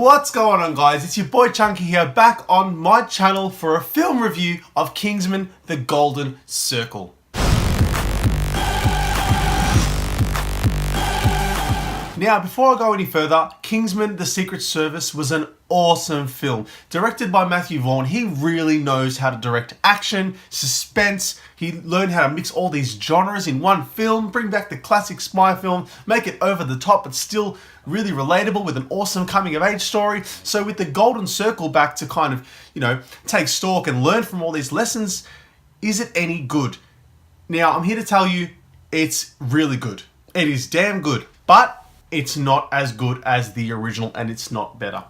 What's going on, guys? It's your boy Chunky here, back on my channel for a film review of Kingsman: The Golden Circle. Now, before I go any further, Kingsman: The Secret Service was an awesome film. Directed by Matthew Vaughn, he really knows how to direct action, suspense. He learned how to mix all these genres in one film, bring back the classic spy film, make it over the top but still really relatable with an awesome coming of age story. So with The Golden Circle back to kind of, take stock and learn from all these lessons, is it any good? Now, I'm here to tell you it's really good. It is damn good, but it's not as good as the original, and it's not better.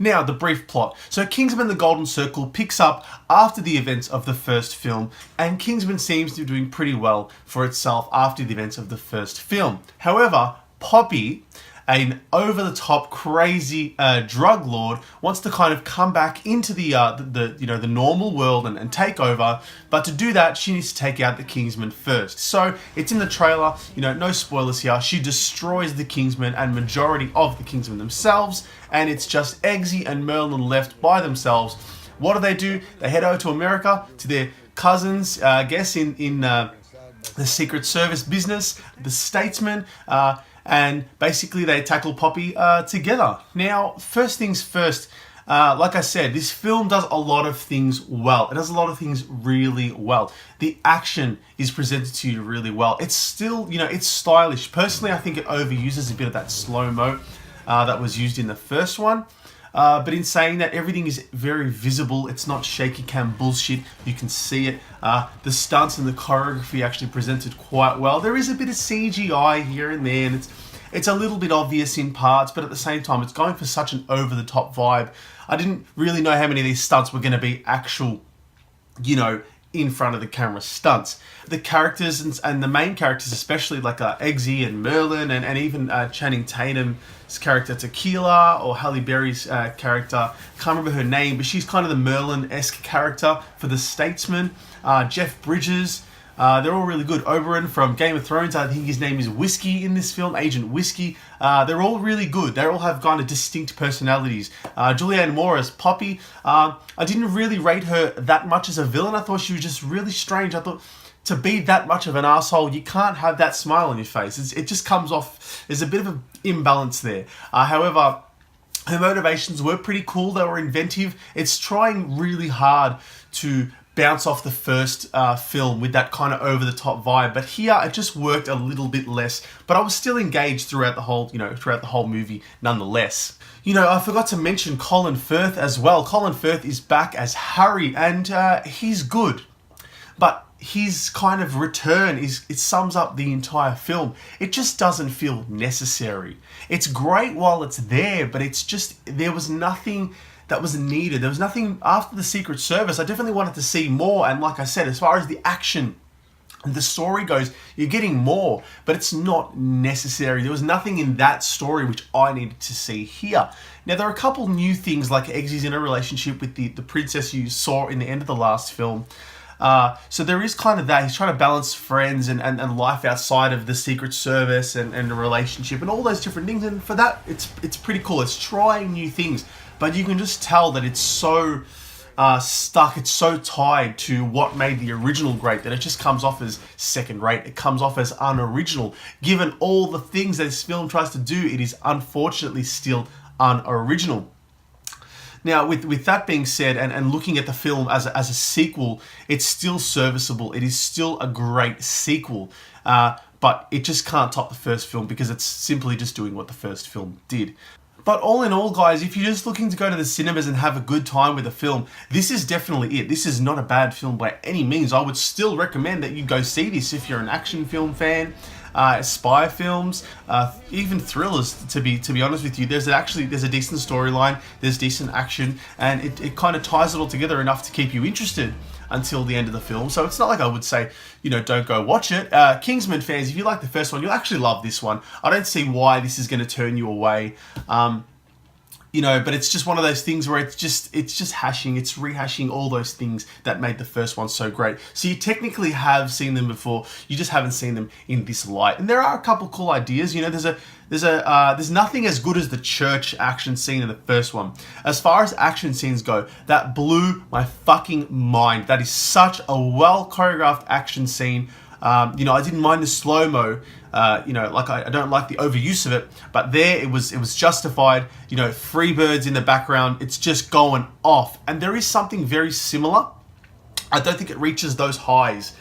Now, the brief plot. So Kingsman: The Golden Circle picks up after the events of the first film, and Kingsman seems to be doing pretty well for itself after the events of the first film. However, Poppy, an over-the-top crazy drug lord, wants to kind of come back into the normal world and take over. But to do that, she needs to take out the Kingsman first. So it's in the trailer. No spoilers here. She destroys the Kingsman and majority of the Kingsmen themselves, and it's just Eggsy and Merlin left by themselves. What do? They head over to America to their cousins, I guess, in the Secret Service business, the statesman. And basically they tackle Poppy together. Now, first things first, like I said, this film does a lot of things well. It does a lot of things really well. The action is presented to you really well. It's still, it's stylish. Personally, I think it overuses a bit of that slow-mo that was used in the first one. But in saying that, everything is very visible. It's not shaky cam bullshit. You can see it. The stunts and the choreography actually presented quite well. There is a bit of CGI here and there, and it's a little bit obvious in parts, but at the same time, it's going for such an over-the-top vibe. I didn't really know how many of these stunts were going to be actual, in front of the camera stunts. The characters and the main characters, especially like Eggsy and Merlin and even Channing Tatum's character Tequila, or Halle Berry's character, can't remember her name, but she's kind of the Merlin-esque character for the statesman. Jeff Bridges, they're all really good. Oberyn from Game of Thrones, I think his name is Whiskey in this film, Agent Whiskey. They're all really good. They all have kind of distinct personalities. Julianne Moore as Poppy, I didn't really rate her that much as a villain. I thought she was just really strange. I thought to be that much of an asshole, you can't have that smile on your face. It just comes off, there's a bit of an imbalance there. However, her motivations were pretty cool. They were inventive. It's trying really hard to bounce off the first film with that kind of over-the-top vibe, but here it just worked a little bit less. But I was still engaged throughout the whole movie, nonetheless. I forgot to mention Colin Firth as well. Colin Firth is back as Harry, and he's good, but his kind of return it sums up the entire film. It just doesn't feel necessary. It's great while it's there, but it's just, there was nothing that was needed. There was nothing after the Secret Service. I definitely wanted to see more, and like I said, as far as the action and the story goes, you're getting more, but it's not necessary. There was nothing in that story which I needed to see here. Now, there are a couple new things, like Eggsy's in a relationship with the princess you saw in the end of the last film. So there is kind of that. He's trying to balance friends and life outside of the Secret Service and the relationship and all those different things. And for that, it's pretty cool. It's trying new things, but you can just tell that it's so stuck. It's so tied to what made the original great that it just comes off as second rate. It comes off as unoriginal. Given all the things that this film tries to do, it is unfortunately still unoriginal. Now, with that being said, and looking at the film as a sequel, it's still serviceable. It is still a great sequel, but it just can't top the first film because it's simply just doing what the first film did. But all in all, guys, if you're just looking to go to the cinemas and have a good time with a film, this is definitely it. This is not a bad film by any means. I would still recommend that you go see this if you're an action film fan. Spy films, even thrillers, to be honest with you. There's a decent storyline, there's decent action, and it kind of ties it all together enough to keep you interested until the end of the film. So it's not like I would say, don't go watch it. Kingsman fans, if you like the first one, you'll actually love this one. I don't see why this is going to turn you away. You know, but it's just one of those things where it's just rehashing all those things that made the first one so great. So you technically have seen them before, you just haven't seen them in this light. And there are a couple cool ideas. You know, there's nothing as good as the church action scene in the first one. As far as action scenes go, that blew my fucking mind. That is such a well choreographed action scene. You know, I didn't mind the slow-mo. You know, like I don't like the overuse of it, but there it was justified. You know, Freebirds in the background, it's just going off. And there is something very similar. I don't think it reaches those highs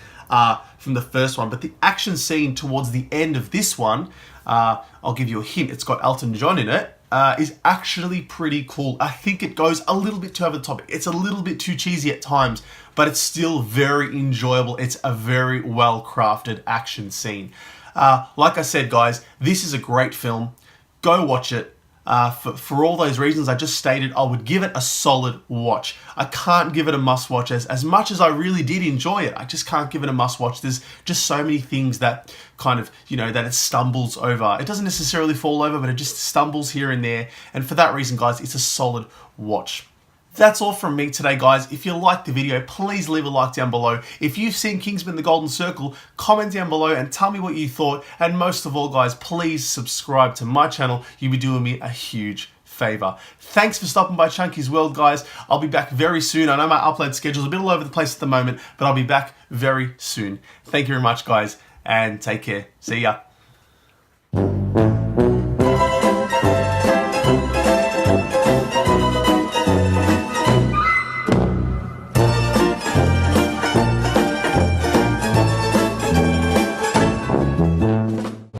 from the first one, but the action scene towards the end of this one, I'll give you a hint, it's got Elton John in it, is actually pretty cool. I think it goes a little bit too over the top. It's a little bit too cheesy at times, but it's still very enjoyable. It's a very well-crafted action scene. Like I said, guys, this is a great film. Go watch it. For all those reasons I just stated, I would give it a solid watch. I can't give it a must watch as much as I really did enjoy it. I just can't give it a must watch. There's just so many things that kind of, you know, that it stumbles over. It doesn't necessarily fall over, but it just stumbles here and there. And for that reason, guys, it's a solid watch. That's all from me today, guys. If you liked the video, please leave a like down below. If you've seen Kingsman: The Golden Circle, comment down below and tell me what you thought. And most of all, guys, please subscribe to my channel. You'll be doing me a huge favor. Thanks for stopping by Chunky's World, guys. I'll be back very soon. I know my upload schedule's a bit all over the place at the moment, but I'll be back very soon. Thank you very much, guys, and take care. See ya.